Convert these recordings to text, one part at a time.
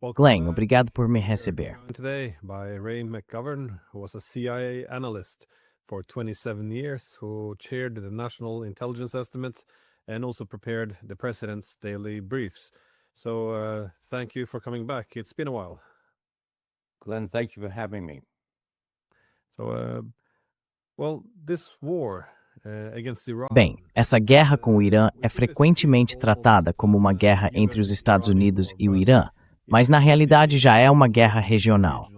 Glenn, obrigado por me receber. Today by Ray McGovern, who was a CIA analyst for 27 years, who chaired the National Intelligence Estimates and also prepared the president's daily briefs. So thank you for coming back. It's been a while. Glenn, thank you for having me. So, this war against Iran. Bem, essa guerra com o Irã é frequentemente tratada como uma guerra entre os Estados Unidos e o Irã, mas na realidade já é uma guerra regional.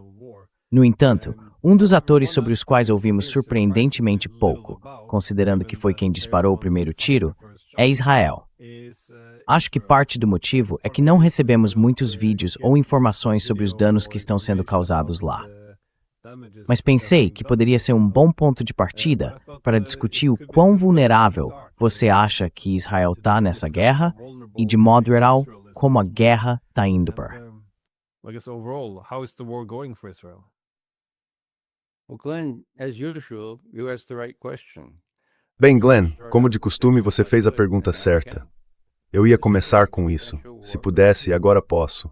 No entanto, um dos atores sobre os quais ouvimos surpreendentemente pouco, considerando que foi quem disparou o primeiro tiro, é Israel. Acho que parte do motivo é que não recebemos muitos vídeos ou informações sobre os danos que estão sendo causados lá. Mas pensei que poderia ser um bom ponto de partida para discutir o quão vulnerável você acha que Israel está nessa guerra e, de modo geral, como a guerra está indo para. I guess overall, how is the war going for Israel? Well, Glenn, as usual, you asked the right question. Bem, Glenn, como de costume, você fez a pergunta certa. Eu ia começar com isso. Se pudesse, agora posso.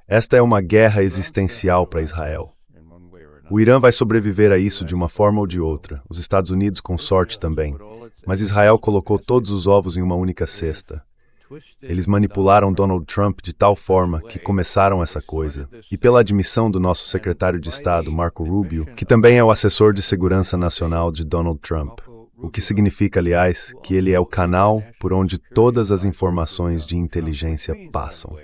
Esta é uma guerra existencial para Israel. O Irã vai sobreviver a isso de uma forma ou de outra, os Estados Unidos com sorte também. Mas Israel colocou todos os ovos em uma única cesta. Eles manipularam Donald Trump de tal forma que começaram essa coisa. E pela admissão do nosso secretário de Estado, Marco Rubio, que também é o assessor de segurança nacional de Donald Trump. O que significa, aliás, que ele é o canal por onde todas as informações de inteligência passam.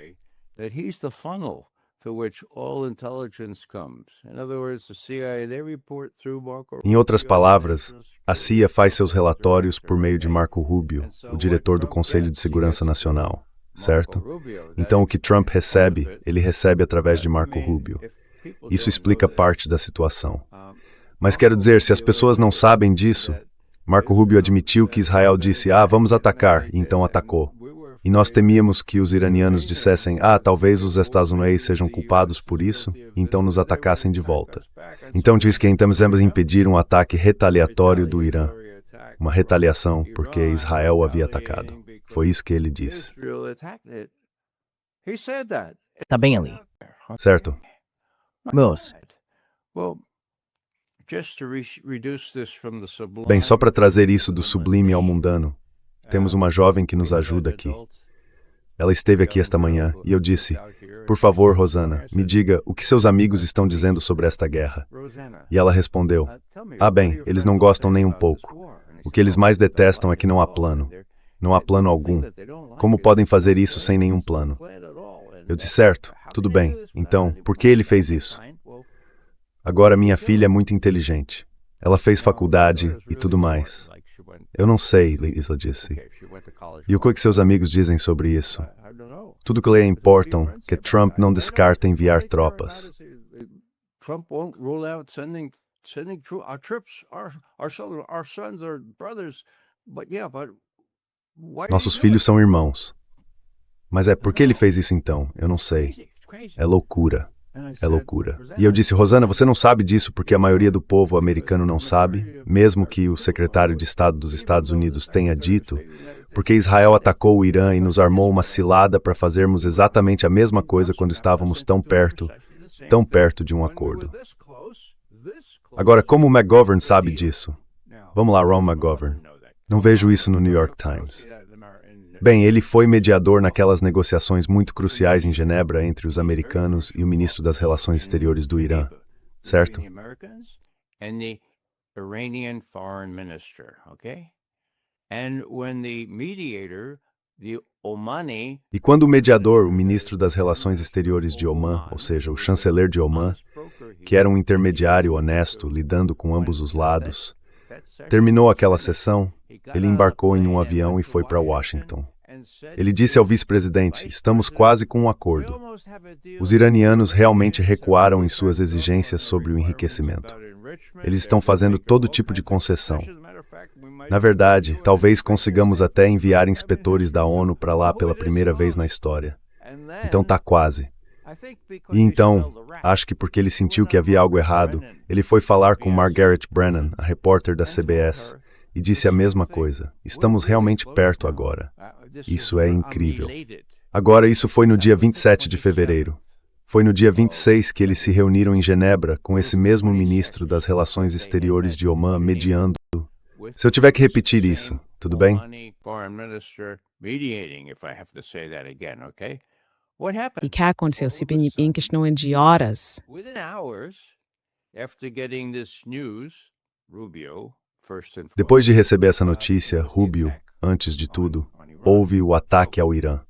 Em outras palavras, a CIA faz seus relatórios por meio de Marco Rubio, o diretor do Conselho de Segurança Nacional, certo? Então o que Trump recebe, ele recebe através de Marco Rubio. Isso explica parte da situação. Mas quero dizer, se as pessoas não sabem disso, Marco Rubio admitiu que Israel disse, vamos atacar, e então atacou. E nós temíamos que os iranianos dissessem, talvez os Estados Unidos sejam culpados por isso, e então nos atacassem de volta. Então diz que tentamos impedir um ataque retaliatório do Irã. Uma retaliação porque Israel o havia atacado. Foi isso que ele disse. Tá bem ali. Certo. Moço. Bem, só para trazer isso do sublime ao mundano, temos uma jovem que nos ajuda aqui. Ela esteve aqui esta manhã e eu disse, por favor, Rosana, me diga o que seus amigos estão dizendo sobre esta guerra. E ela respondeu, bem, eles não gostam nem um pouco. O que eles mais detestam é que não há plano. Não há plano algum. Como podem fazer isso sem nenhum plano? Eu disse, certo, tudo bem. Então, por que ele fez isso? Agora minha filha é muito inteligente. Ela fez faculdade e tudo mais. Eu não sei, Lisa disse. E o que seus amigos dizem sobre isso? Tudo que lhe importam é que Trump não descarta enviar tropas. Nossos filhos são irmãos. Mas por que ele fez isso então? Eu não sei. É loucura. É loucura. E eu disse, Rosana, você não sabe disso porque a maioria do povo americano não sabe, mesmo que o secretário de Estado dos Estados Unidos tenha dito, porque Israel atacou o Irã e nos armou uma cilada para fazermos exatamente a mesma coisa quando estávamos tão perto de um acordo. Agora, como o McGovern sabe disso? Vamos lá, Ron McGovern. Não vejo isso no New York Times. Bem, ele foi mediador naquelas negociações muito cruciais em Genebra entre os americanos e o ministro das Relações Exteriores do Irã, certo? E quando o mediador, o ministro das Relações Exteriores de Omã, ou seja, o chanceler de Omã, que era um intermediário honesto lidando com ambos os lados, terminou aquela sessão, ele embarcou em um avião e foi para Washington. Ele disse ao vice-presidente, estamos quase com um acordo. Os iranianos realmente recuaram em suas exigências sobre o enriquecimento. Eles estão fazendo todo tipo de concessão. Na verdade, talvez consigamos até enviar inspetores da ONU para lá pela primeira vez na história. Então tá quase. E então, acho que porque ele sentiu que havia algo errado, ele foi falar com Margaret Brennan, a repórter da CBS, e disse a mesma coisa. Estamos realmente perto agora. Isso é incrível. Agora, isso foi no dia 27 de fevereiro. Foi no dia 26 que eles se reuniram em Genebra com esse mesmo ministro das Relações Exteriores de Omã mediando. Se eu tiver que repetir isso, tudo bem? E que aconteceu se em questão de horas? Depois de receber essa notícia, Rubio, antes de tudo, houve o ataque ao Irã.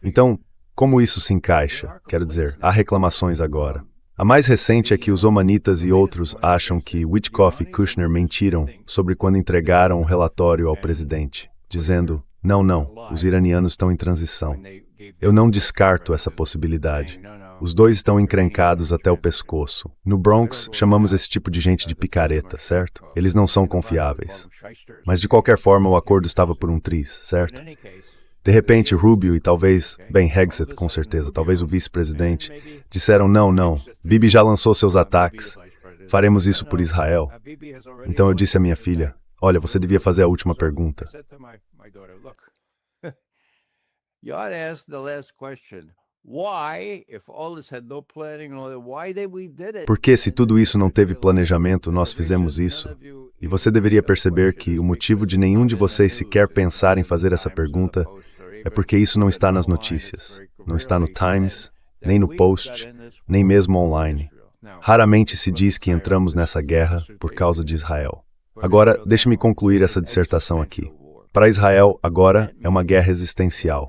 Então, como isso se encaixa? Quero dizer, há reclamações agora. A mais recente é que os omanitas e outros acham que Witkoff e Kushner mentiram sobre quando entregaram o relatório ao presidente, dizendo, não, os iranianos estão em transição. Eu não descarto essa possibilidade. Os dois estão encrencados até o pescoço. No Bronx, chamamos esse tipo de gente de picareta, certo? Eles não são confiáveis. Mas de qualquer forma, o acordo estava por um triz, certo? De repente, Rubio e talvez, Hegseth com certeza, talvez o vice-presidente, disseram não, Bibi já lançou seus ataques, faremos isso por Israel. Então eu disse à minha filha, olha, você devia fazer a última pergunta. Por que, se tudo isso não teve planejamento, nós fizemos isso? E você deveria perceber que o motivo de nenhum de vocês sequer pensar em fazer essa pergunta é porque isso não está nas notícias, não está no Times, nem no Post, nem mesmo online. Raramente se diz que entramos nessa guerra por causa de Israel. Agora, deixe-me concluir essa dissertação aqui. Para Israel, agora, é uma guerra existencial.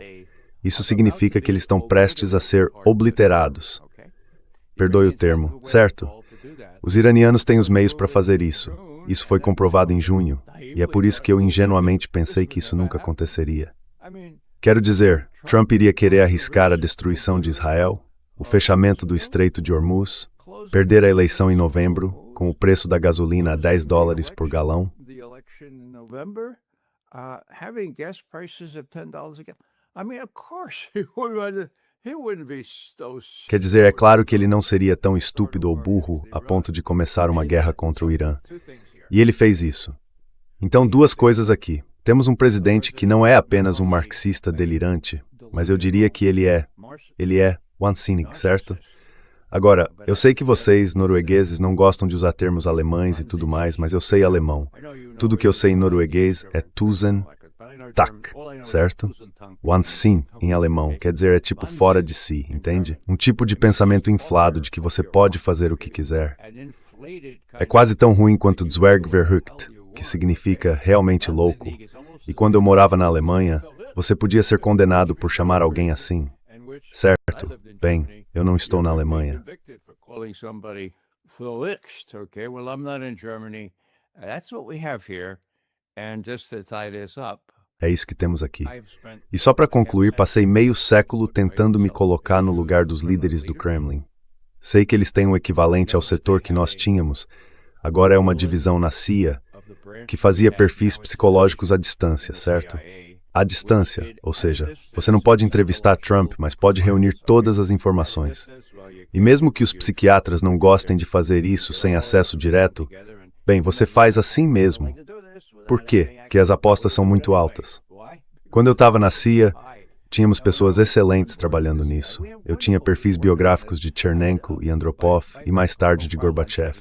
Isso significa que eles estão prestes a ser obliterados. Perdoe o termo, certo? Os iranianos têm os meios para fazer isso. Isso foi comprovado em junho, e é por isso que eu ingenuamente pensei que isso nunca aconteceria. Quero dizer, Trump iria querer arriscar a destruição de Israel, o fechamento do Estreito de Hormuz, perder a eleição em novembro, com o preço da gasolina a $10 por galão. Quer dizer, é claro que ele não seria tão estúpido ou burro a ponto de começar uma guerra contra o Irã. E ele fez isso. Então, duas coisas aqui. Temos um presidente que não é apenas um marxista delirante, mas eu diria que ele é wahnsinnig, certo? Agora, eu sei que vocês, noruegueses, não gostam de usar termos alemães e tudo mais, mas eu sei alemão. Tudo que eu sei em norueguês é tusen tak, certo? Wahnsinnig em alemão, quer dizer, é tipo fora de si, entende? Um tipo de pensamento inflado de que você pode fazer o que quiser. É quase tão ruim quanto Zwergverrückt, que significa realmente louco. E quando eu morava na Alemanha, você podia ser condenado por chamar alguém assim. Certo? Bem, eu não estou na Alemanha. É isso que temos aqui. E só para concluir, passei meio século tentando me colocar no lugar dos líderes do Kremlin. Sei que eles têm um equivalente ao setor que nós tínhamos. Agora é uma divisão na CIA, que fazia perfis psicológicos à distância, certo? À distância, ou seja, você não pode entrevistar Trump, mas pode reunir todas as informações. E mesmo que os psiquiatras não gostem de fazer isso sem acesso direto, bem, você faz assim mesmo. Por quê? Porque as apostas são muito altas. Quando eu estava na CIA, tínhamos pessoas excelentes trabalhando nisso. Eu tinha perfis biográficos de Chernenko e Andropov e mais tarde de Gorbachev.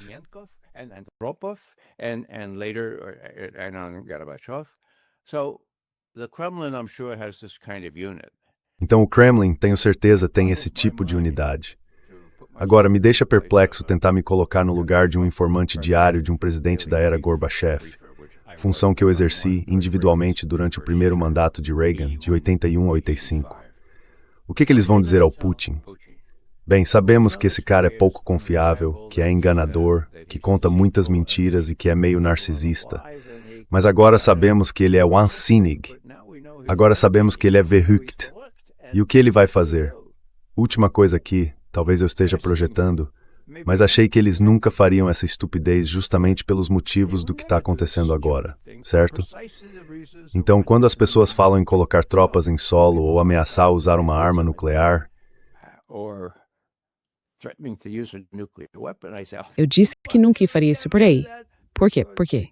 Então o Kremlin, tenho certeza, tem esse tipo de unidade. Agora, me deixa perplexo tentar me colocar no lugar de um informante diário de um presidente da era Gorbachev, função que eu exerci individualmente durante o primeiro mandato de Reagan, de 81 a 85. O que eles vão dizer ao Putin? Bem, sabemos que esse cara é pouco confiável, que é enganador, que conta muitas mentiras e que é meio narcisista. Mas agora sabemos que ele é wahnsinnig. Agora sabemos que ele é verrückt. E o que ele vai fazer? Última coisa aqui, talvez eu esteja projetando, mas achei que eles nunca fariam essa estupidez justamente pelos motivos do que está acontecendo agora, certo? Então, quando as pessoas falam em colocar tropas em solo ou ameaçar usar uma arma nuclear, eu disse que nunca faria isso por aí. Por quê? Por quê?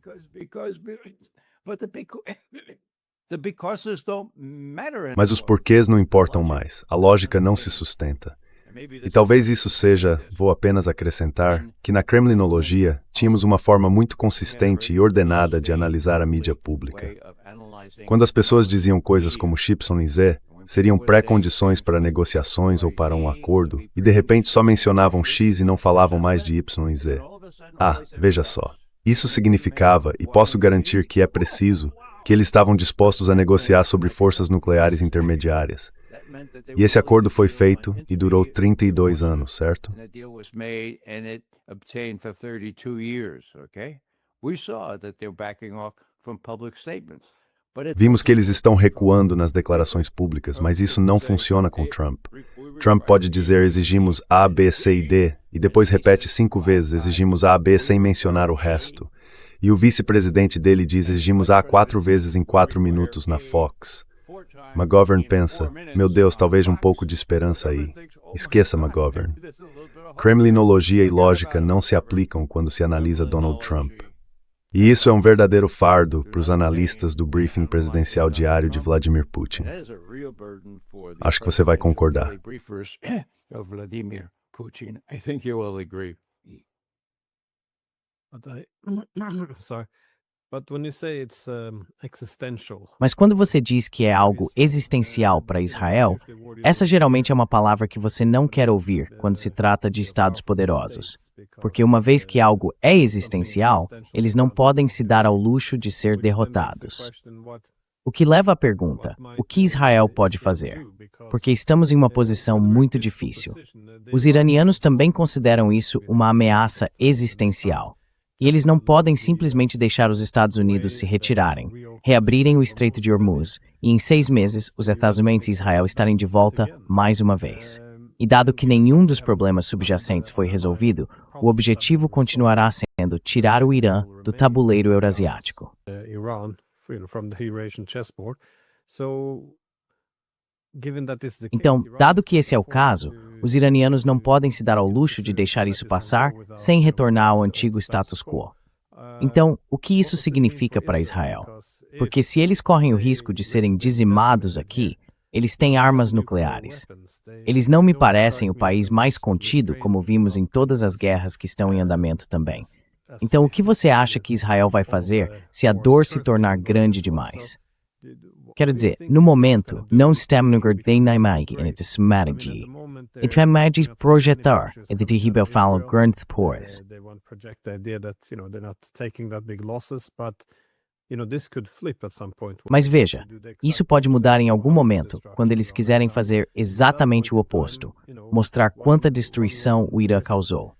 mas os porquês não importam mais, a lógica não se sustenta. E talvez isso seja, vou apenas acrescentar, que na Kremlinologia tínhamos uma forma muito consistente e ordenada de analisar a mídia pública. Quando as pessoas diziam coisas como XYZ, seriam pré-condições para negociações ou para um acordo, e de repente só mencionavam X e não falavam mais de Y e Z. Ah, veja só. Isso significava, e posso garantir que é preciso, que eles estavam dispostos a negociar sobre forças nucleares intermediárias. E esse acordo foi feito e durou 32 anos, certo? Vimos que eles estão recuando nas declarações públicas, mas isso não funciona com Trump. Trump pode dizer exigimos A, B, C e D, e depois repete 5 vezes exigimos A, B sem mencionar o resto. E o vice-presidente dele diz exigimos A 4 vezes em 4 minutos na Fox. McGovern pensa, meu Deus, talvez um pouco de esperança aí. Esqueça McGovern. Kremlinologia e lógica não se aplicam quando se analisa Donald Trump. E isso é um verdadeiro fardo para os analistas do briefing presidencial diário de Vladimir Putin. Acho que você vai concordar. Mas quando você diz que é algo existencial para Israel, essa geralmente é uma palavra que você não quer ouvir quando se trata de estados poderosos. Porque uma vez que algo é existencial, eles não podem se dar ao luxo de ser derrotados. O que leva à pergunta, o que Israel pode fazer? Porque estamos em uma posição muito difícil. Os iranianos também consideram isso uma ameaça existencial. E eles não podem simplesmente deixar os Estados Unidos se retirarem, reabrirem o Estreito de Hormuz e em 6 meses os Estados Unidos e Israel estarem de volta mais uma vez. E dado que nenhum dos problemas subjacentes foi resolvido, o objetivo continuará sendo tirar o Irã do tabuleiro eurasiático. Então, dado que esse é o caso, os iranianos não podem se dar ao luxo de deixar isso passar sem retornar ao antigo status quo. Então, o que isso significa para Israel? Porque se eles correm o risco de serem dizimados aqui, eles têm armas nucleares. Eles não me parecem o país mais contido, como vimos em todas as guerras que estão em andamento também. Então, o que você acha que Israel vai fazer se a dor se tornar grande demais? Quero dizer, no momento, não estamos no guarda-inimigo em strategia. E temos projetar e de Hibel falam grande pores. Mas veja, isso pode mudar em algum momento, quando eles quiserem fazer exatamente o oposto, mostrar quanta destruição o Irã causou.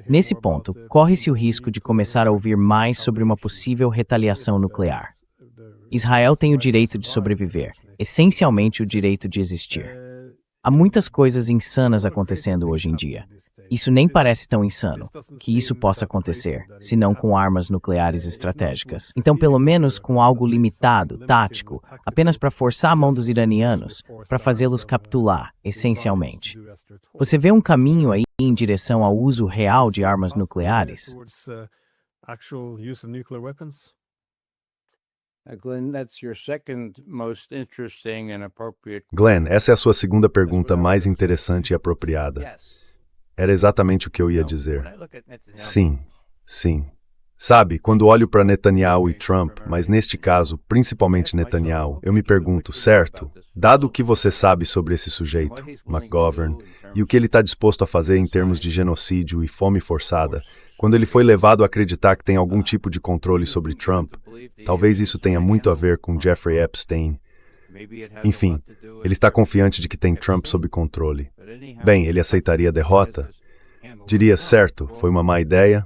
Nesse ponto, corre-se o risco de começar a ouvir mais sobre uma possível retaliação nuclear. Israel tem o direito de sobreviver, essencialmente o direito de existir. Há muitas coisas insanas acontecendo hoje em dia. Isso nem parece tão insano, que isso possa acontecer, se não com armas nucleares estratégicas. Então, pelo menos com algo limitado, tático, apenas para forçar a mão dos iranianos, para fazê-los capitular, essencialmente. Você vê um caminho aí em direção ao uso real de armas nucleares? Glenn, essa é a sua segunda pergunta mais interessante e apropriada. Era exatamente o que eu ia dizer. Sim, sim. Sabe, quando olho para Netanyahu e Trump, mas neste caso, principalmente Netanyahu, eu me pergunto, certo, dado o que você sabe sobre esse sujeito, McGovern, e o que ele está disposto a fazer em termos de genocídio e fome forçada, quando ele foi levado a acreditar que tem algum tipo de controle sobre Trump, talvez isso tenha muito a ver com Jeffrey Epstein. Enfim, ele está confiante de que tem Trump sob controle. Bem, ele aceitaria a derrota? Diria, certo, foi uma má ideia?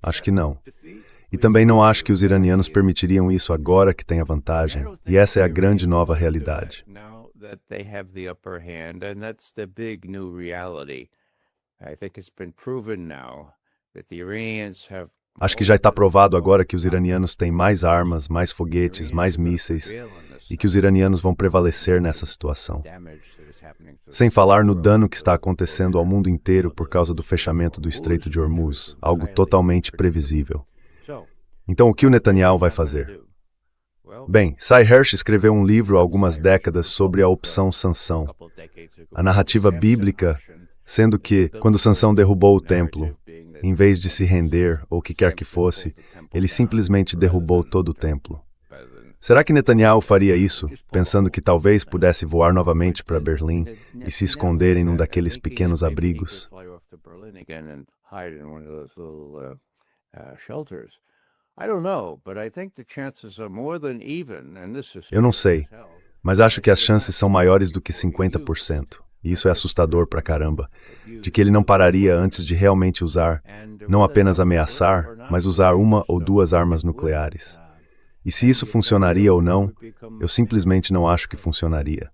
Acho que não. E também não acho que os iranianos permitiriam isso agora que tem a vantagem. E essa é a grande nova realidade. Acho que já está provado agora que os iranianos têm mais armas, mais foguetes, mais mísseis, e que os iranianos vão prevalecer nessa situação. Sem falar no dano que está acontecendo ao mundo inteiro por causa do fechamento do Estreito de Hormuz, algo totalmente previsível. Então, o que o Netanyahu vai fazer? Bem, Sy Hersh escreveu um livro há algumas décadas sobre a opção sanção. A narrativa bíblica Sendo que, quando Sansão derrubou o templo, em vez de se render ou o que quer que fosse, ele simplesmente derrubou todo o templo. Será que Netanyahu faria isso, pensando que talvez pudesse voar novamente para Berlim e se esconder em um daqueles pequenos abrigos? Eu não sei, mas acho que as chances são maiores do que 50%. E isso é assustador pra caramba, de que ele não pararia antes de realmente usar, não apenas ameaçar, mas usar uma ou duas armas nucleares. E se isso funcionaria ou não, eu simplesmente não acho que funcionaria.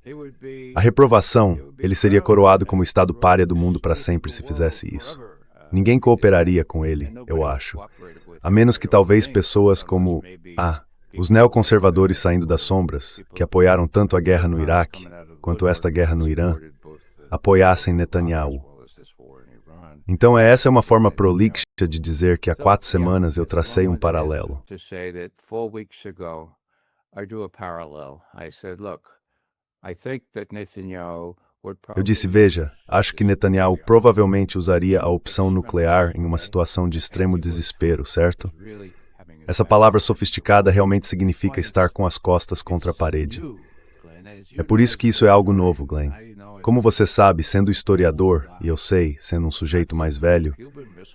A reprovação, ele seria coroado como o estado pária do mundo para sempre se fizesse isso. Ninguém cooperaria com ele, eu acho. A menos que talvez pessoas como, os neoconservadores saindo das sombras, que apoiaram tanto a guerra no Iraque, quanto esta guerra no Irã, apoiassem Netanyahu. Então essa é uma forma prolixa de dizer que há 4 semanas eu tracei um paralelo. Eu disse, veja, acho que Netanyahu provavelmente usaria a opção nuclear em uma situação de extremo desespero, certo? Essa palavra sofisticada realmente significa estar com as costas contra a parede. É por isso que isso é algo novo, Glenn. Como você sabe, sendo historiador, e eu sei, sendo um sujeito mais velho,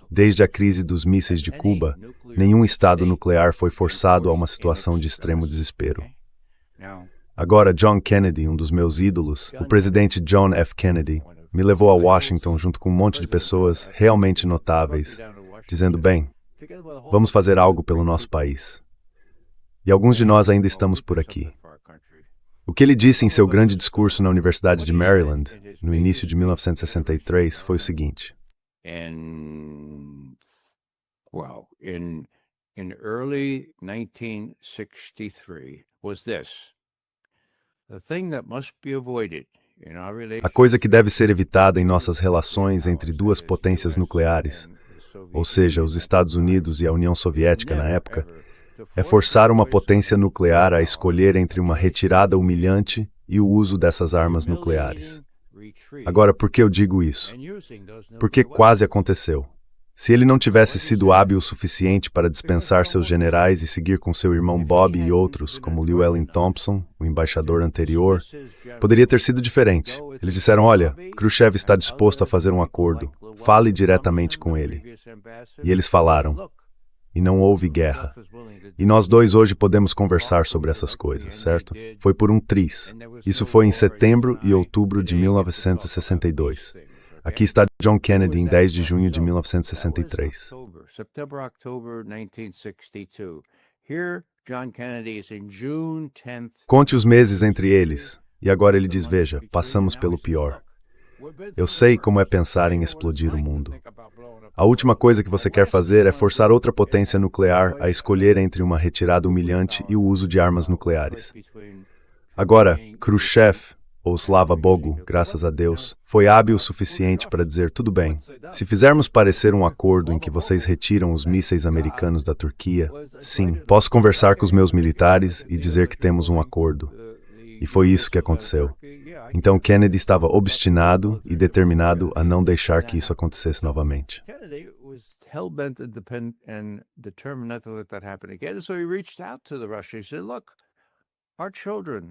desde a crise dos mísseis de Cuba, nenhum estado nuclear foi forçado a uma situação de extremo desespero. Agora, John Kennedy, um dos meus ídolos, o presidente John F. Kennedy, me levou a Washington junto com um monte de pessoas realmente notáveis, dizendo, bem, vamos fazer algo pelo nosso país. E alguns de nós ainda estamos por aqui. O que ele disse em seu grande discurso na Universidade de Maryland, no início de 1963, foi o seguinte. In early 1963 was this. The thing that must be avoided in our relationship. A coisa que deve ser evitada em nossas relações entre duas potências nucleares, ou seja, os Estados Unidos e a União Soviética na época, é forçar uma potência nuclear a escolher entre uma retirada humilhante e o uso dessas armas nucleares. Agora, por que eu digo isso? Porque quase aconteceu. Se ele não tivesse sido hábil o suficiente para dispensar seus generais e seguir com seu irmão Bob e outros, como Llewellyn Thompson, o embaixador anterior, poderia ter sido diferente. Eles disseram, olha, Khrushchev está disposto a fazer um acordo, fale diretamente com ele. E eles falaram, e não houve guerra. E nós dois hoje podemos conversar sobre essas coisas, certo? Foi por um triz. Isso foi em setembro e outubro de 1962. Aqui está John Kennedy em 10 de junho de 1963. Conte os meses entre eles. E agora ele diz, veja, passamos pelo pior. Eu sei como é pensar em explodir o mundo. A última coisa que você quer fazer é forçar outra potência nuclear a escolher entre uma retirada humilhante e o uso de armas nucleares. Agora, Khrushchev, ou Slava Bogo, graças a Deus, foi hábil o suficiente para dizer, tudo bem, se fizermos parecer um acordo em que vocês retiram os mísseis americanos da Turquia, sim, posso conversar com os meus militares e dizer que temos um acordo. E foi isso que aconteceu. Então Kennedy estava obstinado e determinado a não deixar que isso acontecesse novamente.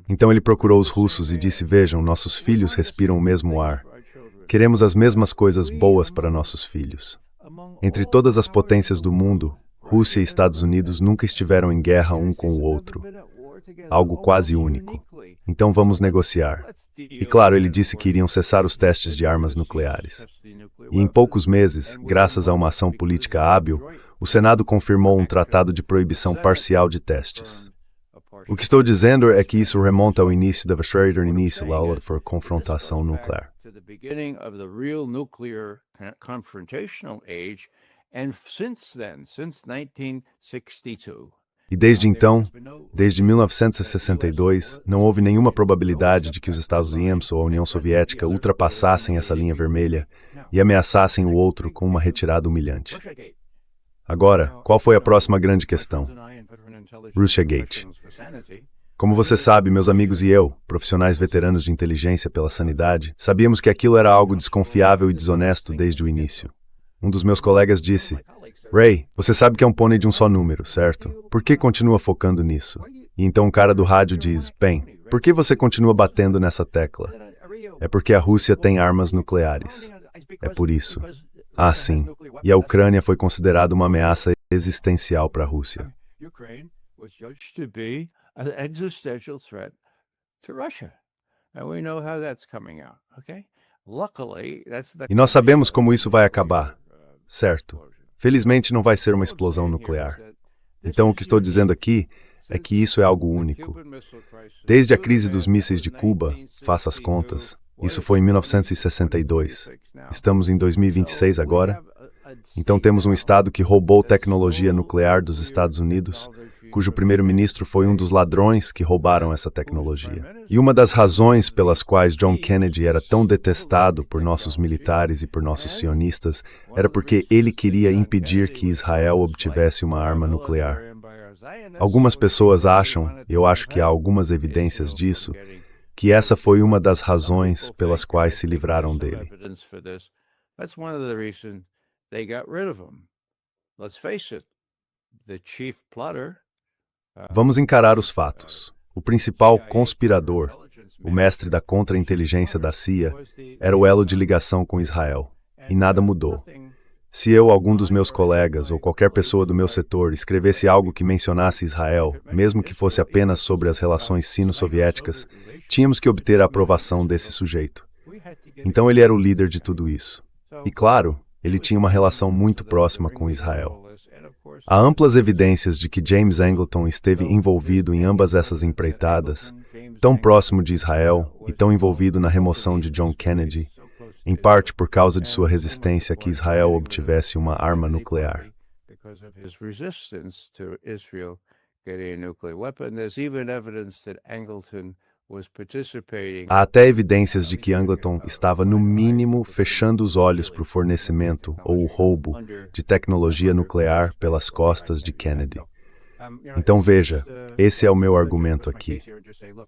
Então ele procurou os russos e disse, vejam, nossos filhos respiram o mesmo ar. Queremos as mesmas coisas boas para nossos filhos. Entre todas as potências do mundo, Rússia e Estados Unidos nunca estiveram em guerra um com o outro. Algo quase único. Então vamos negociar. E claro, ele disse que iriam cessar os testes de armas nucleares. E em poucos meses, graças a uma ação política hábil, o Senado confirmou um tratado de proibição parcial de testes. O que estou dizendo é que isso remonta ao início da início da aula para confrontação nuclear. E desde então, desde 1962, não houve nenhuma probabilidade de que os Estados Unidos ou a União Soviética ultrapassassem essa linha vermelha e ameaçassem o outro com uma retirada humilhante. Agora, qual foi a próxima grande questão? Russiagate. Como você sabe, meus amigos e eu, profissionais veteranos de inteligência pela sanidade, sabíamos que aquilo era algo desconfiável e desonesto desde o início. Um dos meus colegas disse: Ray, você sabe que é um pônei de um só número, certo? Por que continua focando nisso? E então o cara do rádio diz: bem, por que você continua batendo nessa tecla? É porque a Rússia tem armas nucleares. É por isso. Ah, sim. E a Ucrânia foi considerada uma ameaça existencial para a Rússia. An existential threat to Russia. And we know how that's coming out, okay? Luckily, that's the E nós sabemos como isso vai acabar, certo? Felizmente não vai ser uma explosão nuclear. Então o que estou dizendo aqui é que isso é algo único. Desde a crise dos mísseis de Cuba, faça as contas, isso foi em 1962. Estamos em 2026 agora. Então temos um estado que roubou tecnologia nuclear dos Estados Unidos, cujo primeiro-ministro foi um dos ladrões que roubaram essa tecnologia. E uma das razões pelas quais John Kennedy era tão detestado por nossos militares e por nossos sionistas era porque ele queria impedir que Israel obtivesse uma arma nuclear. Algumas pessoas acham, e eu acho que há algumas evidências disso, que essa foi uma das razões pelas quais se livraram dele. Vamos encarar os fatos. O principal conspirador, o mestre da contra-inteligência da CIA, era o elo de ligação com Israel. E nada mudou. Se eu, algum dos meus colegas ou qualquer pessoa do meu setor escrevesse algo que mencionasse Israel, mesmo que fosse apenas sobre as relações sino-soviéticas, tínhamos que obter a aprovação desse sujeito. Então ele era o líder de tudo isso. E claro, ele tinha uma relação muito próxima com Israel. Há amplas evidências de que James Angleton esteve envolvido em ambas essas empreitadas, tão próximo de Israel e tão envolvido na remoção de John Kennedy, em parte por causa de sua resistência a que Israel obtivesse uma arma nuclear. Há até evidências de que Angleton estava, no mínimo, fechando os olhos para o fornecimento ou o roubo de tecnologia nuclear pelas costas de Kennedy. Então veja, esse é o meu argumento aqui.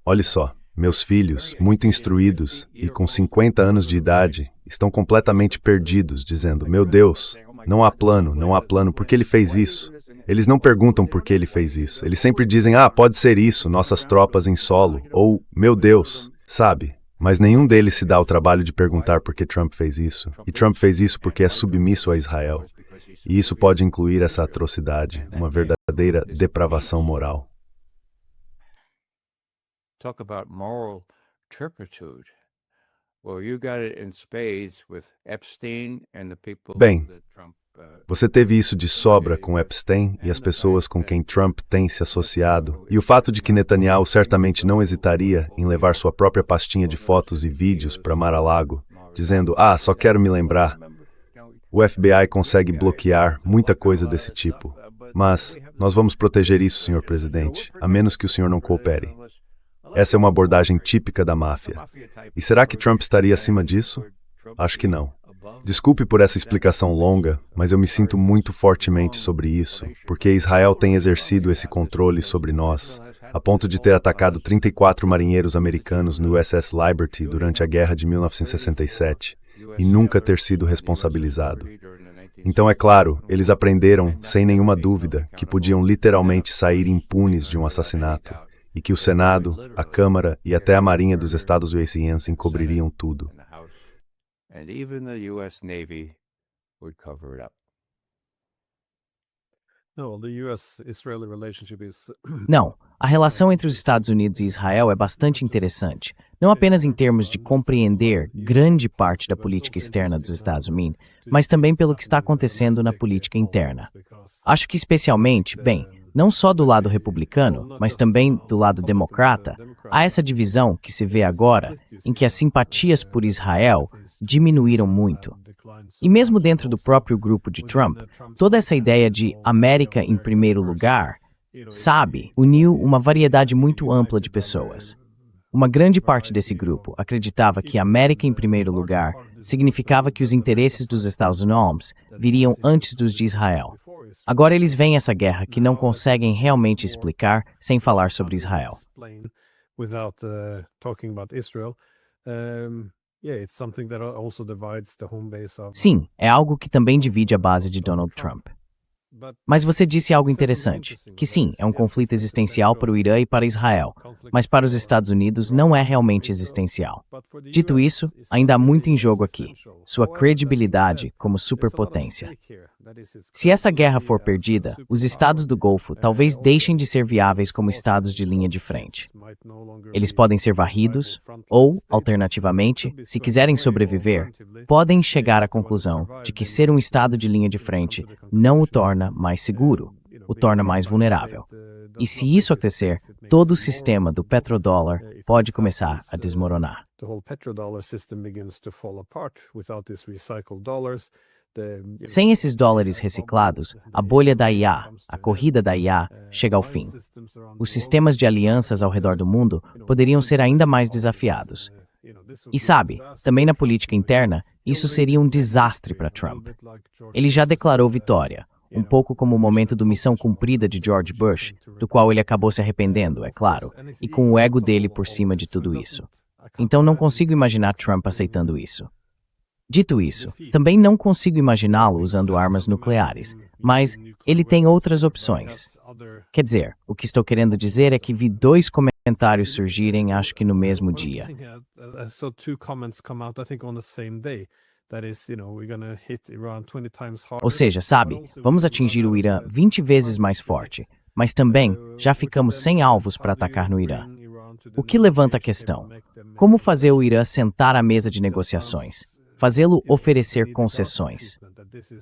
Olhe só, meus filhos, muito instruídos e com 50 anos de idade, estão completamente perdidos, dizendo: meu Deus, não há plano, por que ele fez isso? Eles não perguntam por que ele fez isso. Eles sempre dizem: ah, pode ser isso, nossas tropas em solo, ou, meu Deus, sabe? Mas nenhum deles se dá o trabalho de perguntar por que Trump fez isso. E Trump fez isso porque é submisso a Israel. E isso pode incluir essa atrocidade, uma verdadeira depravação moral. Talk about moral turpitude. Well, you got it in spades with Epstein and the people Bem, that Trump você teve isso de sobra com Epstein e as pessoas com quem Trump tem se associado, e o fato de que Netanyahu certamente não hesitaria em levar sua própria pastinha de fotos e vídeos para Mar-a-Lago, dizendo: ah, só quero me lembrar. O FBI consegue bloquear muita coisa desse tipo, mas nós vamos proteger isso, senhor presidente, a menos que o senhor não coopere. Essa é uma abordagem típica da máfia. E será que Trump estaria acima disso? Acho que não. Desculpe por essa explicação longa, mas eu me sinto muito fortemente sobre isso, porque Israel tem exercido esse controle sobre nós, a ponto de ter atacado 34 marinheiros americanos no USS Liberty durante a Guerra de 1967, e nunca ter sido responsabilizado. Então, é claro, eles aprenderam, sem nenhuma dúvida, que podiam literalmente sair impunes de um assassinato, e que o Senado, a Câmara e até a Marinha dos Estados Unidos encobririam tudo. and even the U.S. Navy would cover it up. No, the US-Israeli relationship is Não, a relação entre os Estados Unidos e Israel é bastante interessante, não apenas em termos de compreender grande parte da política externa dos Estados Unidos, mas também pelo que está acontecendo na política interna. Acho que especialmente, bem, não só do lado republicano, mas também do lado democrata, há essa divisão que se vê agora, em que as simpatias por Israel diminuíram muito. E mesmo dentro do próprio grupo de Trump, toda essa ideia de América em primeiro lugar, sabe, uniu uma variedade muito ampla de pessoas. Uma grande parte desse grupo acreditava que América em primeiro lugar significava que os interesses dos Estados Unidos viriam antes dos de Israel. Agora eles veem essa guerra que não conseguem realmente explicar sem falar sobre Israel. Without talking about Israel. It's something that also divides the home base of. Sim, é algo que também divide a base de Donald Trump. Mas você disse algo interessante, que sim, é um conflito existencial para o Irã e para Israel, mas para os Estados Unidos não é realmente existencial. Dito isso, ainda há muito em jogo aqui, sua credibilidade como superpotência. Se essa guerra for perdida, os estados do Golfo talvez deixem de ser viáveis como estados de linha de frente. Eles podem ser varridos, ou, alternativamente, se quiserem sobreviver, podem chegar à conclusão de que ser um estado de linha de frente não o torna mais seguro, o torna mais vulnerável. E se isso acontecer, todo o sistema do petrodólar pode começar a desmoronar. Sem esses dólares reciclados, a bolha da IA, a corrida da IA, chega ao fim. Os sistemas de alianças ao redor do mundo poderiam ser ainda mais desafiados. E sabe, também na política interna, isso seria um desastre para Trump. Ele já declarou vitória, um pouco como o momento do missão cumprida de George Bush, do qual ele acabou se arrependendo, é claro, e com o ego dele por cima de tudo isso. Então não consigo imaginar Trump aceitando isso. Dito isso, também não consigo imaginá-lo usando armas nucleares, mas ele tem outras opções. Quer dizer, o que estou querendo dizer é que vi 2 comentários surgirem, acho que no mesmo dia. Ou seja, sabe, vamos atingir o Irã 20 vezes mais forte, mas também já ficamos sem alvos para atacar no Irã. O que levanta a questão? Como fazer o Irã sentar à mesa de negociações? Fazê-lo oferecer concessões.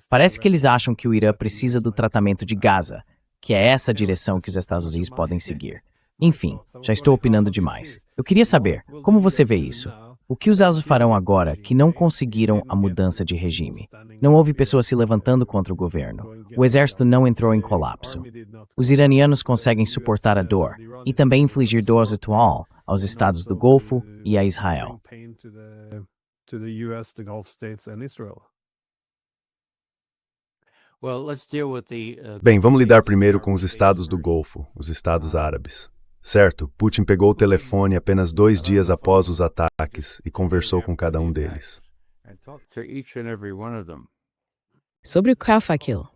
Parece que eles acham que o Irã precisa do tratamento de Gaza, que é essa a direção que os Estados Unidos podem seguir. Enfim, já estou opinando demais. Eu queria saber, como você vê isso? O que os Estados farão agora que não conseguiram a mudança de regime? Não houve pessoas se levantando contra o governo. O exército não entrou em colapso. Os iranianos conseguem suportar a dor e também infligir dor atual aos estados do Golfo e a Israel. Bem, vamos lidar primeiro com os estados do Golfo, os estados árabes. Certo, Putin pegou o telefone apenas 2 dias após os ataques e conversou com cada um deles. Sobre o que foi aquilo?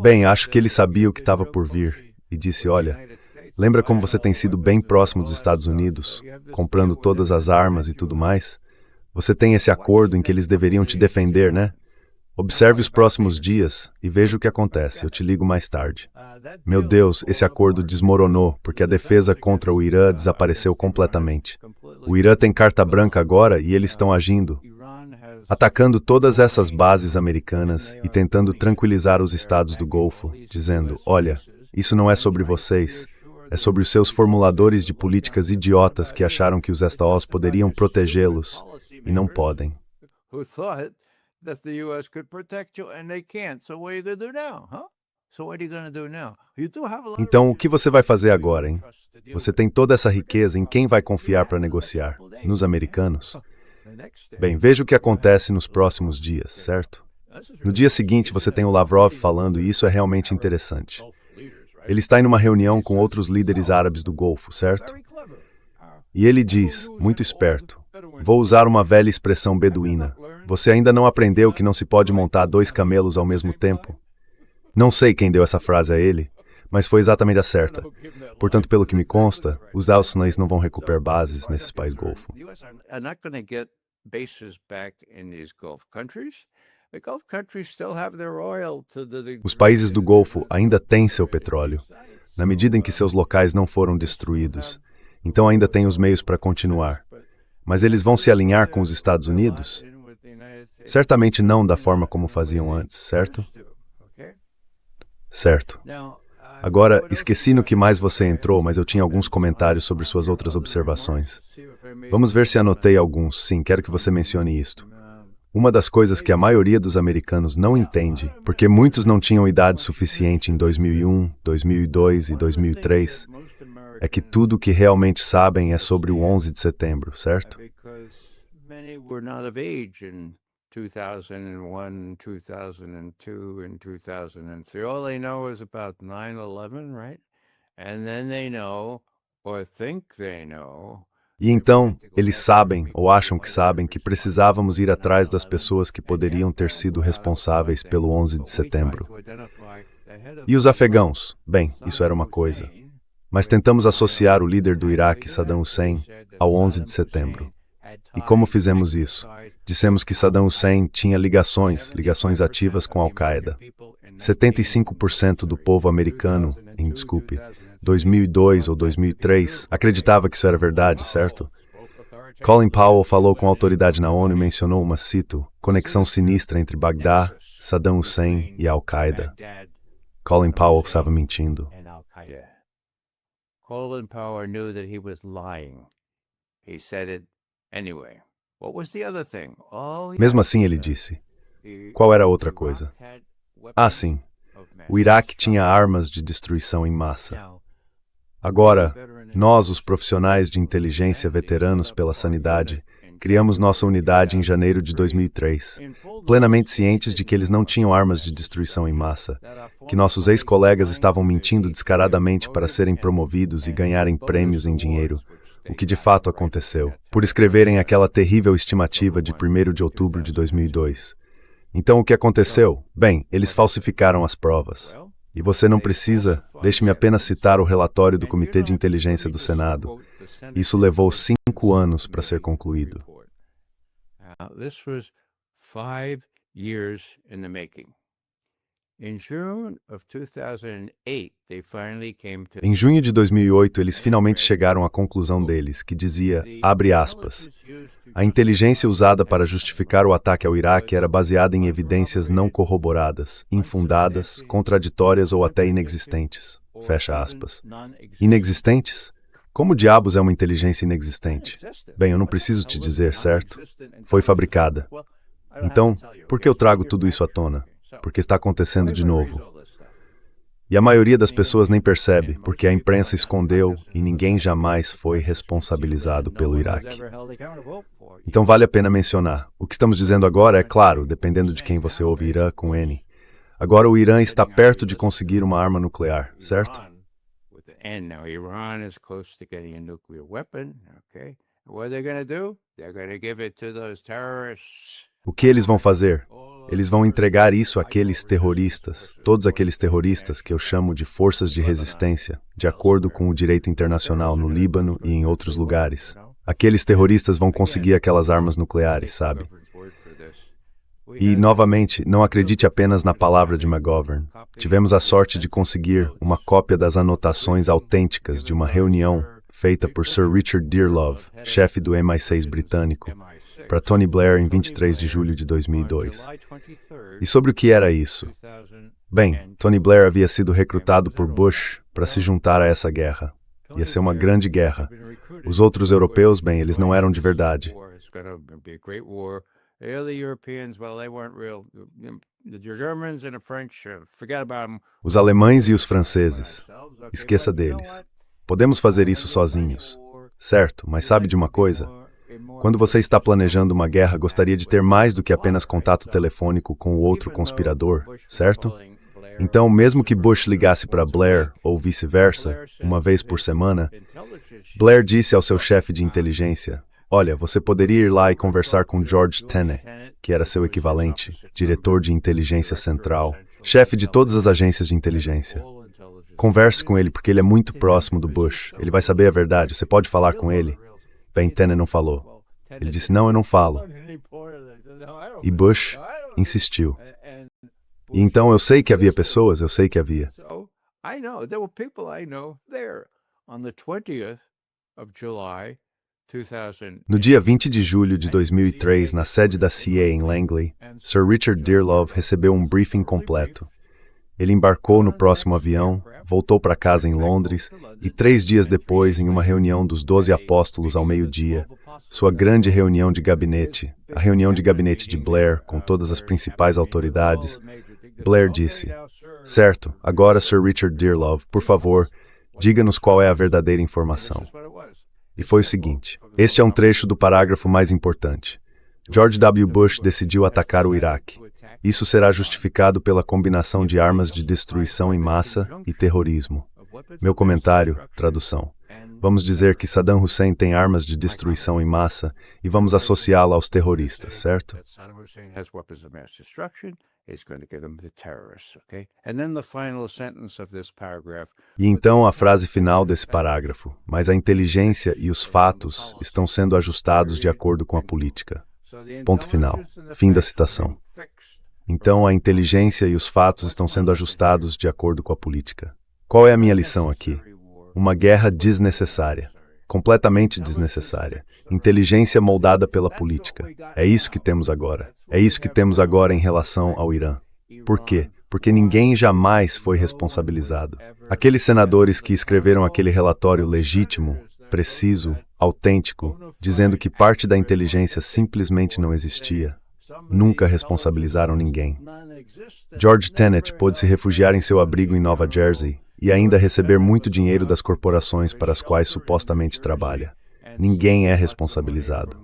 Bem, acho que ele sabia o que estava por vir e disse, olha, lembra como você tem sido bem próximo dos Estados Unidos, comprando todas as armas e tudo mais? Você tem esse acordo em que eles deveriam te defender, né? Observe os próximos dias e veja o que acontece. Eu te ligo mais tarde. Meu Deus, esse acordo desmoronou porque a defesa contra o Irã desapareceu completamente. O Irã tem carta branca agora e eles estão agindo, atacando todas essas bases americanas e tentando tranquilizar os estados do Golfo, dizendo, olha, isso não é sobre vocês, é sobre os seus formuladores de políticas idiotas que acharam que os Estados poderiam protegê-los e não podem. That the U.S. could protect you, and they can't. So what are you going to do now, huh? So what are you going to do now? You do have a lot. Então, o que você vai fazer agora, hein? Você tem toda essa riqueza, em quem vai confiar para negociar? Nos americanos? Bem, veja o que acontece nos próximos dias, certo? No dia seguinte, você tem o Lavrov falando, e isso é realmente interessante. Ele está em uma reunião com outros líderes árabes do Golfo, certo? E ele diz, muito esperto, vou usar uma velha expressão beduína. Você ainda não aprendeu que não se pode montar 2 camelos ao mesmo tempo? Não sei quem deu essa frase a ele, mas foi exatamente a certa. Portanto, pelo que me consta, os Estados não vão recuperar bases nesses países Golfo. Os países do Golfo ainda têm seu petróleo, na medida em que seus locais não foram destruídos. Então ainda têm os meios para continuar. Mas eles vão se alinhar com os Estados Unidos? Certamente não da forma como faziam antes, certo? Certo. Agora, esqueci no que mais você entrou, mas eu tinha alguns comentários sobre suas outras observações. Vamos ver se anotei alguns. Sim, quero que você mencione isto. Uma das coisas que a maioria dos americanos não entende, porque muitos não tinham idade suficiente em 2001, 2002 e 2003, é que tudo o que realmente sabem é sobre o 11 de setembro, certo? many were not of age in 2001, 2002, and 2003. All they know is about 9/11, right? And then they know, or think they know. E então, eles sabem, ou acham que sabem, que precisávamos ir atrás das pessoas que poderiam ter sido responsáveis pelo 11 de setembro. E os afegãos? Bem, isso era uma coisa. Mas tentamos associar o líder do Iraque, Saddam Hussein, ao 11 de setembro. E como fizemos isso? Dissemos que Saddam Hussein tinha ligações ativas com Al-Qaeda. 75% do povo americano, em 2002 ou 2003, acreditava que isso era verdade, certo? Colin Powell falou com autoridade na ONU e mencionou uma, cito, conexão sinistra entre Bagdá, Saddam Hussein e Al-Qaeda. Colin Powell estava mentindo. Colin Powell knew that he was lying. He said it anyway. What was the other thing? Mesmo assim, ele disse. Qual era a outra coisa? Ah, sim. O Iraque tinha armas de destruição em massa. Agora, nós, os profissionais de inteligência veteranos pela sanidade, criamos nossa unidade em janeiro de 2003, plenamente cientes de que eles não tinham armas de destruição em massa, que nossos ex-colegas estavam mentindo descaradamente para serem promovidos e ganharem prêmios em dinheiro, o que de fato aconteceu, por escreverem aquela terrível estimativa de 1º de outubro de 2002. Então, o que aconteceu? Bem, eles falsificaram as provas. E você não precisa, deixe-me apenas citar o relatório do Comitê de Inteligência do Senado. Isso levou 5 anos para ser concluído. This was 5 years in the making. In June of 2008, they finally came to... Em junho de 2008, eles finalmente chegaram à conclusão deles, que dizia, abre aspas, a inteligência usada para justificar o ataque ao Iraque era baseada em evidências não corroboradas, infundadas, contraditórias ou até inexistentes. Fecha aspas. Inexistentes? Como diabos é uma inteligência inexistente? Bem, eu não preciso te dizer, certo? Foi fabricada. Então, por que eu trago tudo isso à tona? Porque está acontecendo de novo. E a maioria das pessoas nem percebe, porque a imprensa escondeu e ninguém jamais foi responsabilizado pelo Iraque. Então vale a pena mencionar. O que estamos dizendo agora é claro, dependendo de quem você ouve Irã com N. Agora o Irã está perto de conseguir uma arma nuclear, certo? Now Iran is close to getting a nuclear weapon, okay? What are they going to do? They're going to give it to those terrorists. O que eles vão fazer? Eles vão entregar isso àqueles terroristas, todos aqueles terroristas que eu chamo de forças de resistência, de acordo com o direito internacional no Líbano e em outros lugares. Aqueles terroristas vão conseguir aquelas armas nucleares, sabe? E, novamente, não acredite apenas na palavra de McGovern. Tivemos a sorte de conseguir uma cópia das anotações autênticas de uma reunião feita por Sir Richard Dearlove, chefe do MI6 britânico, para Tony Blair em 23 de julho de 2002. E sobre o que era isso? Bem, Tony Blair havia sido recrutado por Bush para se juntar a essa guerra. Ia ser uma grande guerra. Os outros europeus, bem, eles não eram de verdade. Os alemães e os franceses. Esqueça deles. Podemos fazer isso sozinhos. Certo, mas sabe de uma coisa? Quando você está planejando uma guerra, gostaria de ter mais do que apenas contato telefônico com o outro conspirador, certo? Então, mesmo que Bush ligasse para Blair, ou vice-versa, uma vez por semana, Blair disse ao seu chefe de inteligência, olha, você poderia ir lá e conversar com George Tenet, que era seu equivalente, diretor de inteligência central, chefe de todas as agências de inteligência. Converse com ele, porque ele é muito próximo do Bush. Ele vai saber a verdade. Você pode falar com ele? Bem, Tenet não falou. Ele disse, não, eu não falo. E Bush insistiu. E então eu sei que havia pessoas, eu sei que havia. No dia 20 de julho de 2003, na sede da CIA em Langley, Sir Richard Dearlove recebeu um briefing completo. Ele embarcou no próximo avião, voltou para casa em Londres e 3 dias depois, em uma reunião dos 12 apóstolos ao meio-dia, sua grande reunião de gabinete, a reunião de gabinete de Blair com todas as principais autoridades, Blair disse, certo, agora Sir Richard Dearlove, por favor, diga-nos qual é a verdadeira informação. E foi o seguinte, este é um trecho do parágrafo mais importante. George W. Bush decidiu atacar o Iraque. Isso será justificado pela combinação de armas de destruição em massa e terrorismo. Meu comentário, tradução. Vamos dizer que Saddam Hussein tem armas de destruição em massa e vamos associá-la aos terroristas, certo? E então a frase final desse parágrafo, mas a inteligência e os fatos estão sendo ajustados de acordo com a política. Ponto final. Fim da citação. Então a inteligência e os fatos estão sendo ajustados de acordo com a política. Qual é a minha lição aqui? Uma guerra desnecessária. Completamente desnecessária. Inteligência moldada pela política. É isso que temos agora. É isso que temos agora em relação ao Irã. Por quê? Porque ninguém jamais foi responsabilizado. Aqueles senadores que escreveram aquele relatório legítimo, preciso, autêntico, dizendo que parte da inteligência simplesmente não existia, nunca responsabilizaram ninguém. George Tenet pôde se refugiar em seu abrigo em Nova Jersey e ainda receber muito dinheiro das corporações para as quais supostamente trabalha. Ninguém é responsabilizado.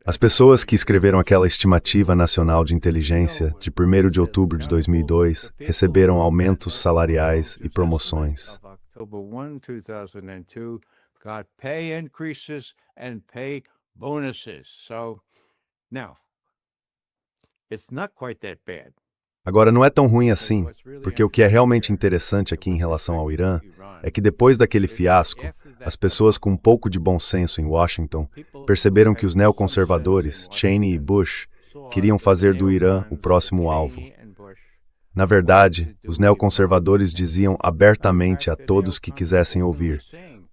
As pessoas que escreveram aquela estimativa nacional de inteligência de 1º de outubro de 2002 receberam aumentos salariais e promoções. Got pay increases and pay bonuses. So now it's not quite that bad. Agora não é tão ruim assim, porque o que é realmente interessante aqui em relação ao Irã é que depois daquele fiasco, as pessoas com um pouco de bom senso em Washington perceberam que os neoconservadores, Cheney e Bush, queriam fazer do Irã o próximo alvo. Na verdade, os neoconservadores diziam abertamente a todos que quisessem ouvir: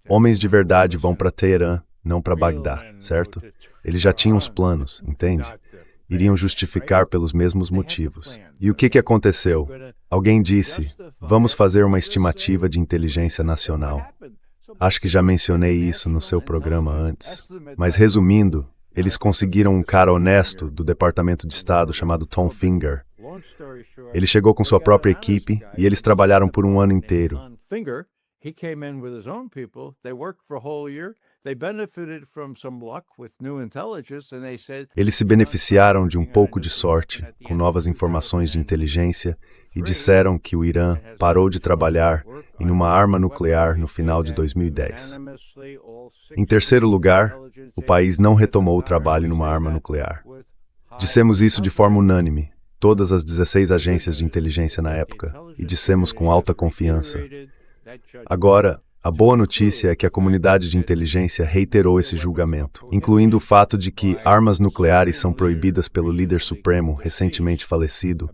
homens de verdade vão para Teherã, não para Bagdá, certo? Eles já tinham os planos, entende? Iriam justificar pelos mesmos motivos. E o que aconteceu? Alguém disse: vamos fazer uma estimativa de inteligência nacional. Acho que já mencionei isso no seu programa antes. Mas resumindo, eles conseguiram um cara honesto do Departamento de Estado chamado Tom Finger. Ele chegou com sua própria equipe e eles trabalharam por um ano inteiro. He came in with his own people. They worked for a whole year. They benefited from some luck with new intelligence, and they said. Eles se beneficiaram de um pouco de sorte com novas informações de inteligência e disseram que o Irã parou de trabalhar em uma arma nuclear no final de 2010. Em terceiro lugar, o país não retomou o trabalho numa arma nuclear. Dissemos isso de forma unânime, todas as 16 agências de inteligência na época, e dissemos com alta confiança. Agora, a boa notícia é que a comunidade de inteligência reiterou esse julgamento, incluindo o fato de que armas nucleares são proibidas pelo líder supremo recentemente falecido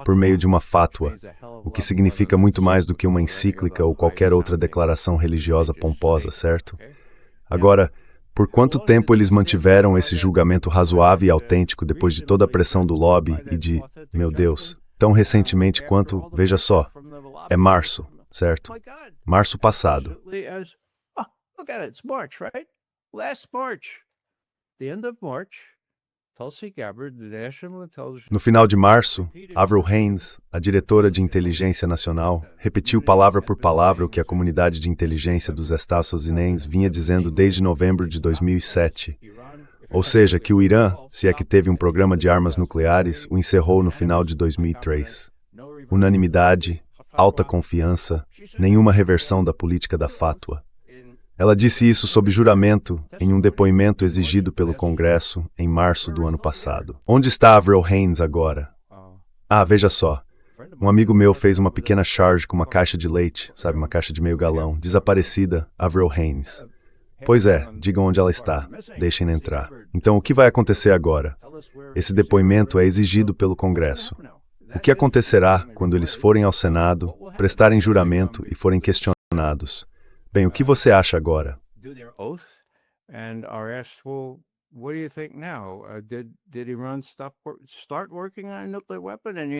por meio de uma fátwa, o que significa muito mais do que uma encíclica ou qualquer outra declaração religiosa pomposa, certo? Agora, por quanto tempo eles mantiveram esse julgamento razoável e autêntico depois de toda a pressão do lobby e de, meu Deus, tão recentemente quanto, veja só, é março, certo? Março passado. Look at it, it's March, right? Last March. The end of March, Tulsi Gabbard, the National Intelligence. No final de março, Avril Haines, a diretora de inteligência nacional, repetiu palavra por palavra o que a comunidade de inteligência dos Estados Unidos vinha dizendo desde novembro de 2007. Ou seja, que o Irã, se é que teve um programa de armas nucleares, o encerrou no final de 2003. Unanimidade, alta confiança, nenhuma reversão da política da fátwa. Ela disse isso sob juramento em um depoimento exigido pelo Congresso em março do ano passado. Onde está Avril Haines agora? Ah, veja só. Um amigo meu fez uma pequena charge com uma caixa de leite, sabe, uma caixa de meio galão, desaparecida, Avril Haines. Pois é, digam onde ela está, deixem-na entrar. Então, o que vai acontecer agora? Esse depoimento é exigido pelo Congresso. O que acontecerá quando eles forem ao Senado, prestarem juramento e forem questionados? Bem, o que você acha agora?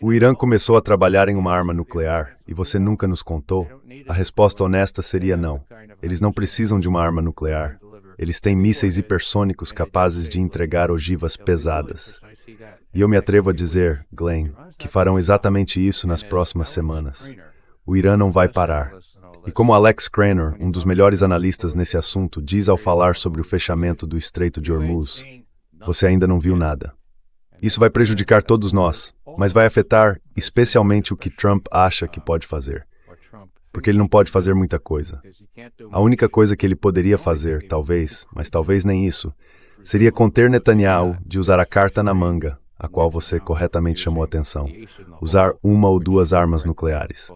O Irã começou a trabalhar em uma arma nuclear e você nunca nos contou? A resposta honesta seria não. Eles não precisam de uma arma nuclear. Eles têm mísseis hipersônicos capazes de entregar ogivas pesadas. E eu me atrevo a dizer, Glenn, que farão exatamente isso nas próximas semanas. O Irã não vai parar. E como Alex Cranor, um dos melhores analistas nesse assunto, diz ao falar sobre o fechamento do Estreito de Hormuz, você ainda não viu nada. Isso vai prejudicar todos nós, mas vai afetar especialmente o que Trump acha que pode fazer. Porque ele não pode fazer muita coisa. A única coisa que ele poderia fazer, talvez, mas talvez nem isso, seria conter Netanyahu de usar a carta na manga, a qual você corretamente chamou a atenção, usar uma ou duas armas nucleares.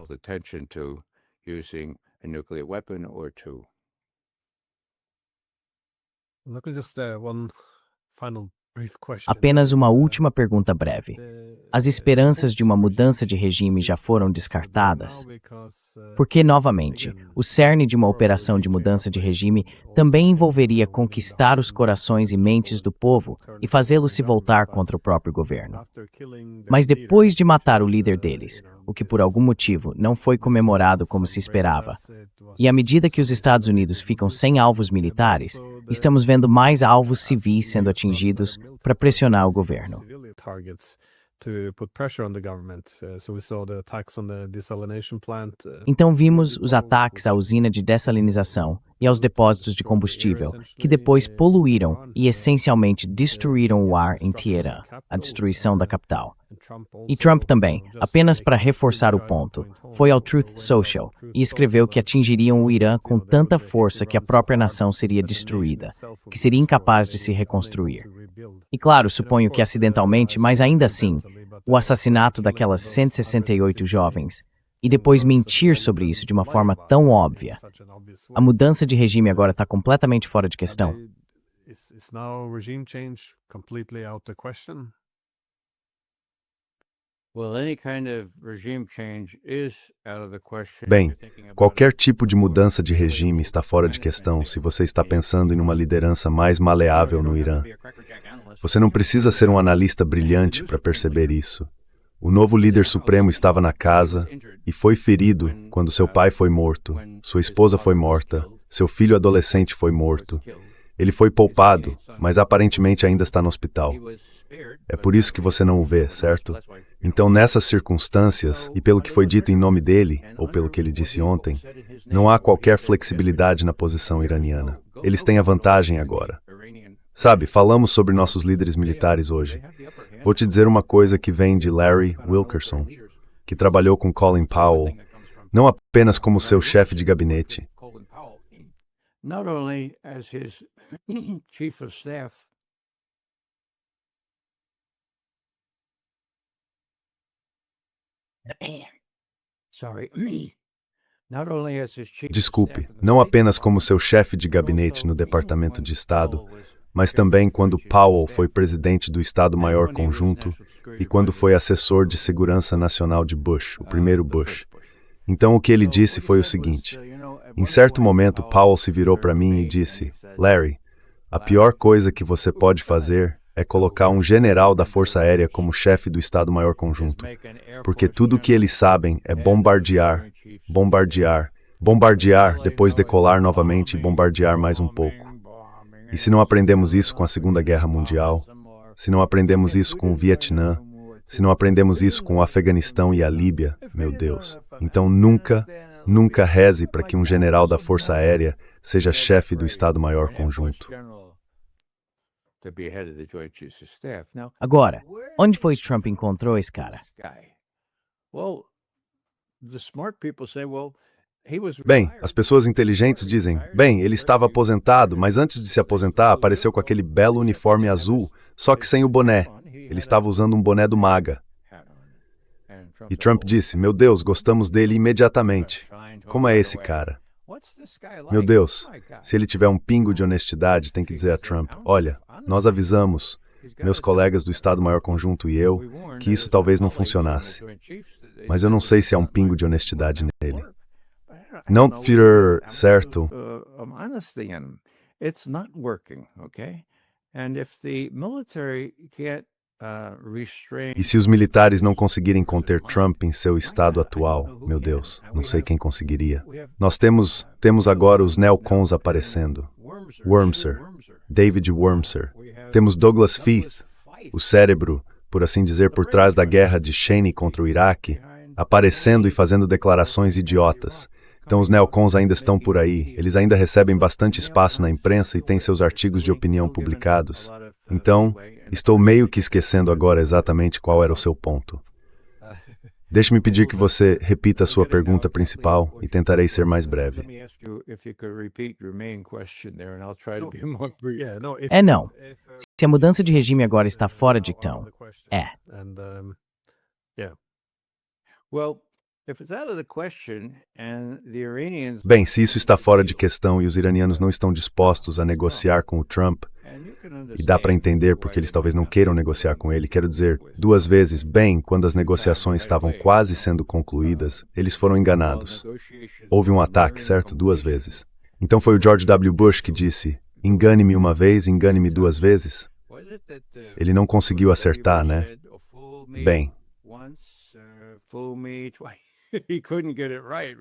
Look, just one final brief question. Apenas uma última pergunta breve. As esperanças de uma mudança de regime já foram descartadas? Porque, novamente, o cerne de uma operação de mudança de regime também envolveria conquistar os corações e mentes do povo e fazê-lo se voltar contra o próprio governo. Mas depois de matar o líder deles, o que por algum motivo não foi comemorado como se esperava, e à medida que os Estados Unidos ficam sem alvos militares, estamos vendo mais alvos civis sendo atingidos para pressionar o governo. Então vimos os ataques à usina de dessalinização e aos depósitos de combustível, que depois poluíram e essencialmente destruíram o ar em Teherã, a destruição da capital. E Trump também, apenas para reforçar o ponto, foi ao Truth Social e escreveu que atingiriam o Irã com tanta força que a própria nação seria destruída, que seria incapaz de se reconstruir. E claro, suponho que acidentalmente, mas ainda assim, o assassinato daquelas 168 jovens, e depois mentir sobre isso de uma forma tão óbvia. A mudança de regime agora está completamente fora de questão. Bem, qualquer tipo de mudança de regime está fora de questão se você está pensando em uma liderança mais maleável no Irã. Você não precisa ser um analista brilhante para perceber isso. O novo líder supremo estava na casa e foi ferido quando seu pai foi morto, sua esposa foi morta, seu filho adolescente foi morto. Ele foi poupado, mas aparentemente ainda está no hospital. É por isso que você não o vê, certo? Então, nessas circunstâncias, e pelo que foi dito em nome dele, ou pelo que ele disse ontem, não há qualquer flexibilidade na posição iraniana. Eles têm a vantagem agora. Sabe, falamos sobre nossos líderes militares hoje. Vou te dizer uma coisa que vem de Larry Wilkerson, que trabalhou com Colin Powell, não apenas como seu chefe de gabinete. Not only as his chief of staff, Desculpe, não apenas como seu chefe de gabinete no Departamento de Estado, mas também quando Powell foi presidente do Estado-Maior Conjunto e quando foi assessor de segurança nacional de Bush, o primeiro Bush. Então o que ele disse foi o seguinte: em certo momento Powell se virou para mim e disse, Larry, a pior coisa que você pode fazer é colocar um general da Força Aérea como chefe do Estado-Maior Conjunto, porque tudo o que eles sabem é bombardear, bombardear, bombardear, depois decolar novamente e bombardear mais um pouco. E se não aprendemos isso com a Segunda Guerra Mundial, se não aprendemos isso com o Vietnã, se não aprendemos isso com o Afeganistão e a Líbia, meu Deus, então nunca reze para que um general da Força Aérea seja chefe do Estado-Maior Conjunto. Agora, onde foi que Trump encontrou esse cara? Bem, as pessoas inteligentes dizem, bem, ele estava aposentado, mas antes de se aposentar apareceu com aquele belo uniforme azul, só que sem o boné. Ele estava usando um boné do MAGA. E Trump disse, meu Deus, gostamos dele imediatamente. Como é esse cara? Meu Deus, se ele tiver um pingo de honestidade, tem que dizer a Trump, olha, nós avisamos, meus colegas do Estado-Maior Conjunto e eu, que isso talvez não funcionasse. Mas eu não sei se há um pingo de honestidade nele. Não, Führer, certo? E se os militares não conseguirem conter Trump em seu estado atual, meu Deus, não sei quem conseguiria. Nós temos agora os neocons aparecendo. Wormser, David Wormser. Temos Douglas Feith, o cérebro, por assim dizer, por trás da guerra de Cheney contra o Iraque, aparecendo e fazendo declarações idiotas. Então os neocons ainda estão por aí, eles ainda recebem bastante espaço na imprensa e têm seus artigos de opinião publicados. Então, Estou meio que esquecendo agora exatamente qual era o seu ponto. Deixe-me pedir que você repita a sua pergunta principal e tentarei ser mais breve. É não. Se a mudança de regime agora está fora de questão, é. Bem, se isso está fora de questão e os iranianos não estão dispostos a negociar com o Trump, e dá para entender porque eles talvez não queiram negociar com ele, quero dizer, 2 vezes, bem, quando as negociações estavam quase sendo concluídas, eles foram enganados. Houve um ataque, certo? 2 vezes. Então foi o George W. Bush que disse, engane-me uma vez, engane-me 2 vezes. Ele não conseguiu acertar, né? Bem. He couldn't get it right?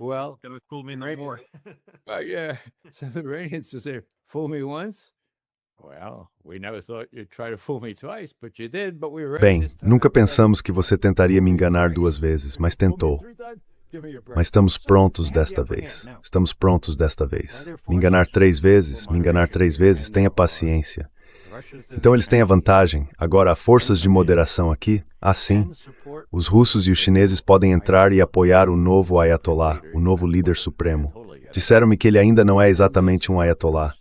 Well, Gonna fool me no more. yeah. So the Iranians say, fool me once? Well, we never thought you'd try to fool me twice, but you did, but we were ready Bem, this time. nunca pensamos que você tentaria me enganar 2 vezes, mas tentou. Mas estamos prontos desta vez. Estamos prontos desta vez. Me enganar 3 vezes, me enganar 3 vezes, tenha paciência. Então eles têm a vantagem. Agora, há forças de moderação aqui? Sim. Os russos e os chineses podem entrar e apoiar o novo Ayatollah, o novo líder supremo. Disseram-me que ele ainda não é exatamente um Ayatollah.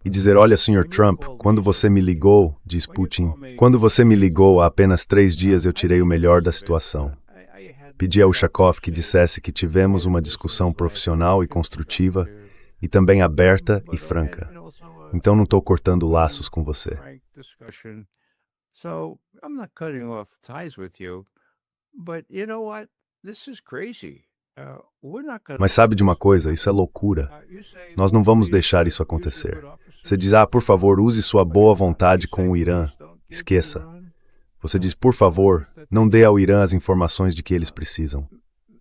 E dizer, olha, Sr. Trump, quando você me ligou, diz Putin, quando você me ligou há apenas 3 dias eu tirei o melhor da situação. Pedi a Ushakov que dissesse que tivemos uma discussão profissional e construtiva, e também aberta e franca. Então não estou cortando laços com você. So I'm not cutting off ties with you, but you know what? This is crazy. We're not gonna... Mas sabe de uma coisa? Isso é loucura. Nós não vamos deixar isso acontecer. Você diz, por favor, use sua boa vontade com o Irã. Esqueça. Você diz, por favor, não dê ao Irã as informações de que eles precisam.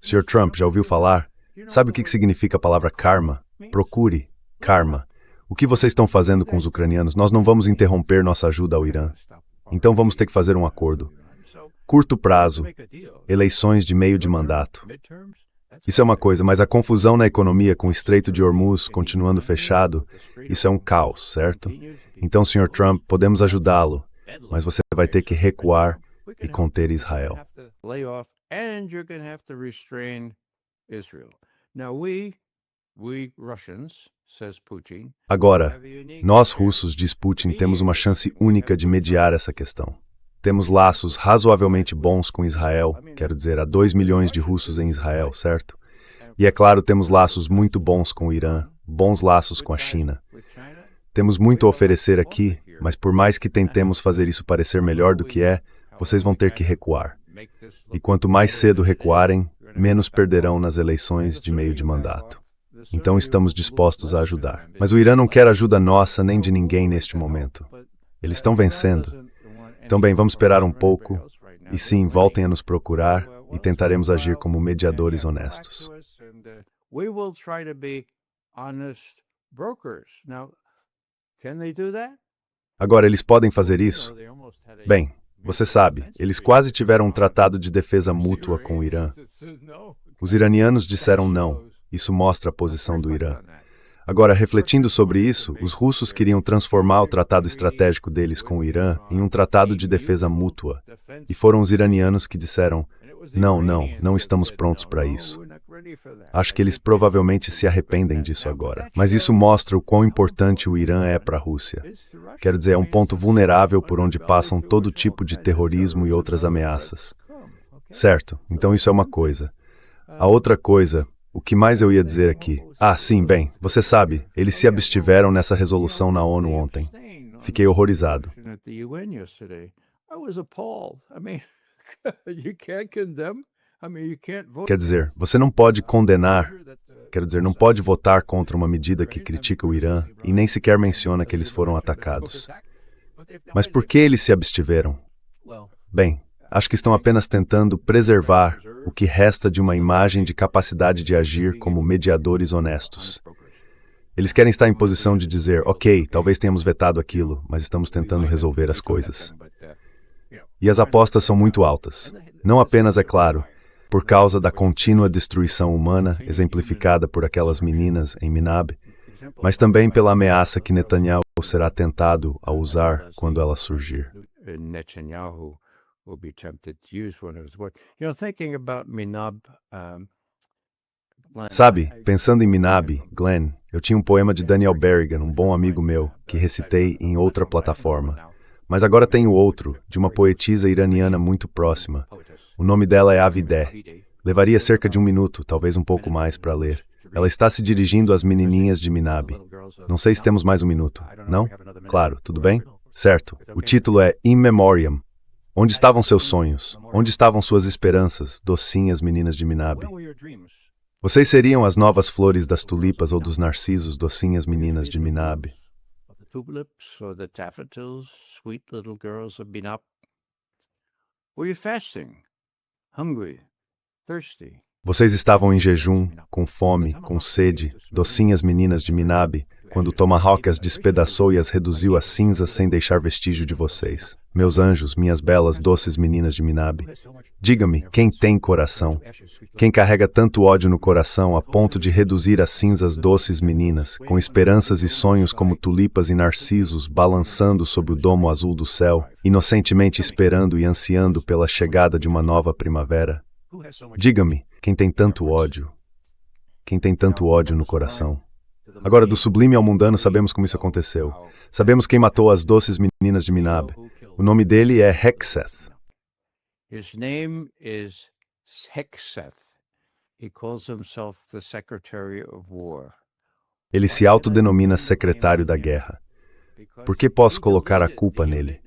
Sr. Trump, já ouviu falar? Sabe o que significa a palavra karma? Procure karma. O que vocês estão fazendo com os ucranianos? Nós não vamos interromper nossa ajuda ao Irã. Então vamos ter que fazer um acordo. Curto prazo, eleições de meio de mandato. Isso é uma coisa, mas a confusão na economia com o Estreito de Hormuz continuando fechado, isso é um caos, certo? Então, Sr. Trump, podemos ajudá-lo, mas você vai ter que recuar e conter Israel. Agora, nós russos, diz Putin, temos uma chance única de mediar essa questão. Temos laços razoavelmente bons com Israel, quero dizer, há 2 milhões de russos em Israel, certo? E é claro, temos laços muito bons com o Irã, bons laços com a China. Temos muito a oferecer aqui, mas por mais que tentemos fazer isso parecer melhor do que é, vocês vão ter que recuar. E quanto mais cedo recuarem, menos perderão nas eleições de meio de mandato. Então estamos dispostos a ajudar. Mas o Irã não quer ajuda nossa nem de ninguém neste momento. Eles estão vencendo. Então, bem, vamos esperar um pouco. E sim, voltem a nos procurar e tentaremos agir como mediadores honestos. Agora, eles podem fazer isso? Bem, você sabe, eles quase tiveram um tratado de defesa mútua com o Irã. Os iranianos disseram não. Isso mostra a posição do Irã. Agora, refletindo sobre isso, os russos queriam transformar o tratado estratégico deles com o Irã em um tratado de defesa mútua. E foram os iranianos que disseram, não estamos prontos para isso. Acho que eles provavelmente se arrependem disso agora. Mas isso mostra o quão importante o Irã é para a Rússia. Quero dizer, é um ponto vulnerável por onde passam todo tipo de terrorismo e outras ameaças. Certo, então isso é uma coisa. A outra coisa... O que mais eu ia dizer aqui? Sim, bem, você sabe, eles se abstiveram nessa resolução na ONU ontem. Fiquei horrorizado. Quer dizer, você não pode condenar, quer dizer, não pode votar contra uma medida que critica o Irã e nem sequer menciona que eles foram atacados. Mas por que eles se abstiveram? Bem, acho que estão apenas tentando preservar o que resta de uma imagem de capacidade de agir como mediadores honestos. Eles querem estar em posição de dizer, ok, talvez tenhamos vetado aquilo, mas estamos tentando resolver as coisas. E as apostas são muito altas. Não apenas, é claro, por causa da contínua destruição humana, exemplificada por aquelas meninas em Minab, mas também pela ameaça que Netanyahu ou será tentado a usar quando ela surgir. Netanyahu will be tempted to use one of his words. You know, thinking about Minab, Glenn, Sabe, pensando em Minab, Glenn, eu tinha um poema de Daniel Berrigan, um bom amigo meu, que recitei em outra plataforma. Mas agora tenho outro, de uma poetisa iraniana muito próxima. O nome dela é Avideh. Levaria cerca de 1 minuto, talvez um pouco mais, para ler. Ela está se dirigindo às menininhas de Minab. Não sei se temos mais 1 minuto. Não? Claro, tudo bem? Certo. O título é In Memoriam. Onde estavam seus sonhos? Onde estavam suas esperanças, docinhas meninas de Minab? Vocês seriam as novas flores das tulipas ou dos narcisos, docinhas meninas de Minab. the tulips or the daffodils, sweet little girls of Minab. Were you fasting, hungry, thirsty? Vocês estavam em jejum, com fome, com sede, docinhas meninas de Minab, quando o Tomahawk as despedaçou e as reduziu a cinzas sem deixar vestígio de vocês. Meus anjos, minhas belas, doces meninas de Minab. Diga-me, quem tem coração? Quem carrega tanto ódio no coração a ponto de reduzir a cinzas doces meninas, com esperanças e sonhos como tulipas e narcisos balançando sob o domo azul do céu, inocentemente esperando e ansiando pela chegada de uma nova primavera? Diga-me, quem tem tanto ódio? Quem tem tanto ódio no coração? Agora, do sublime ao mundano, sabemos como isso aconteceu. Sabemos quem matou as doces meninas de Minab. O nome dele é Hekseth. His name is Hekseth. He calls himself the Secretary of War. Ele se autodenomina secretário da guerra. Por que posso colocar a culpa nele?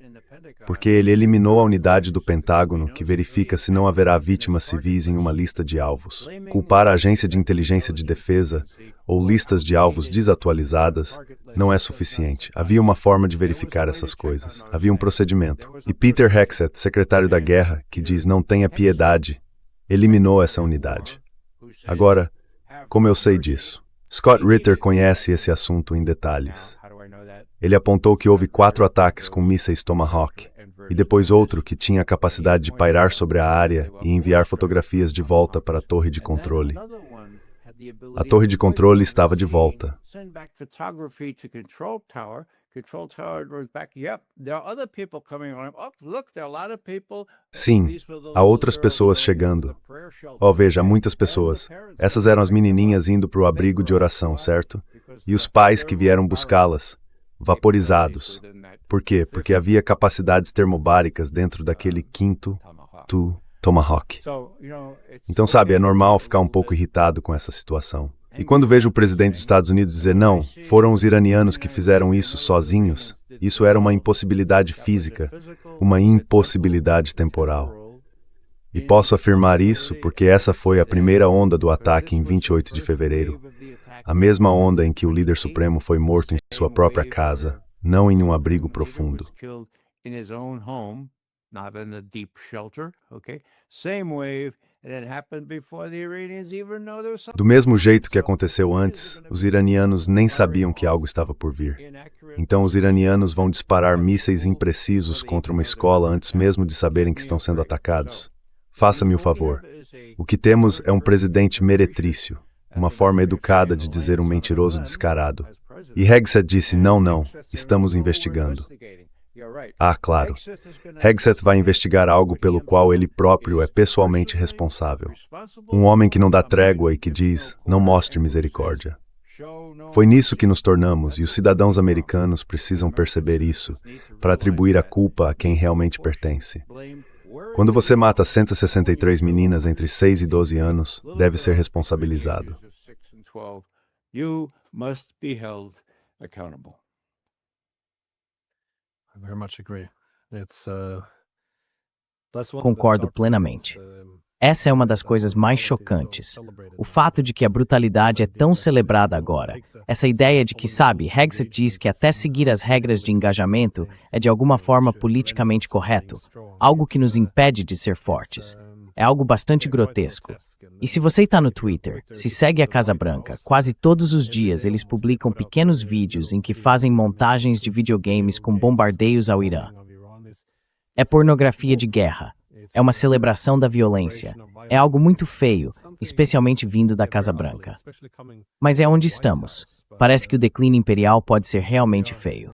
Porque ele eliminou a unidade do Pentágono que verifica se não haverá vítimas civis em uma lista de alvos. Culpar a Agência de Inteligência de Defesa ou listas de alvos desatualizadas não é suficiente. Havia uma forma de verificar essas coisas. Havia um procedimento. E Peter Hegseth, secretário da guerra, que diz não tenha piedade, eliminou essa unidade. Agora, como eu sei disso? Scott Ritter conhece esse assunto em detalhes. Ele apontou que houve 4 ataques com mísseis Tomahawk, e depois outro que tinha a capacidade de pairar sobre a área e enviar fotografias de volta para a torre de controle. A torre de controle estava de volta. Sim, há outras pessoas chegando. Oh, veja, há muitas pessoas. Essas eram as menininhas indo para o abrigo de oração, certo? E os pais que vieram buscá-las, vaporizados. Por quê? Porque havia capacidades termobáricas dentro daquele quinto Tomahawk. Então, sabe, é normal ficar um pouco irritado com essa situação. E quando vejo o presidente dos Estados Unidos dizer não, foram os iranianos que fizeram isso sozinhos, isso era uma impossibilidade física, uma impossibilidade temporal. E posso afirmar isso porque essa foi a primeira onda do ataque em 28 de fevereiro. A mesma onda em que o líder supremo foi morto em sua própria casa, não em um abrigo profundo. Do mesmo jeito que aconteceu antes, os iranianos nem sabiam que algo estava por vir. Então os iranianos vão disparar mísseis imprecisos contra uma escola antes mesmo de saberem que estão sendo atacados. Faça-me o favor. O que temos é um presidente meretrício, uma forma educada de dizer um mentiroso descarado. E Hegseth disse, não, estamos investigando. Ah, claro. Hegseth vai investigar algo pelo qual ele próprio é pessoalmente responsável. Um homem que não dá trégua e que diz, não mostre misericórdia. Foi nisso que nos tornamos, e os cidadãos americanos precisam perceber isso, para atribuir a culpa a quem realmente pertence. Quando você mata 163 meninas entre 6 e 12 anos, deve ser responsabilizado. You must be held accountable. I very much agree. Concordo plenamente. Essa é uma das coisas mais chocantes. O fato de que a brutalidade é tão celebrada agora. Essa ideia de que, sabe, Hegseth diz que até seguir as regras de engajamento é de alguma forma politicamente correto, algo que nos impede de ser fortes. É algo bastante grotesco. E se você está no Twitter, se segue a Casa Branca, quase todos os dias eles publicam pequenos vídeos em que fazem montagens de videogames com bombardeios ao Irã. É pornografia de guerra. É uma celebração da violência. É algo muito feio, especialmente vindo da Casa Branca. Mas é onde estamos. parece que o declínio imperial pode ser realmente feio.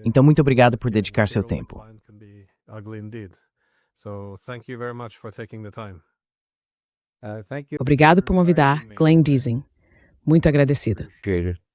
Então, muito obrigado por dedicar seu tempo. Thank you. Obrigado por convidar, Glenn Deasing. Muito agradecido. Appreciate it.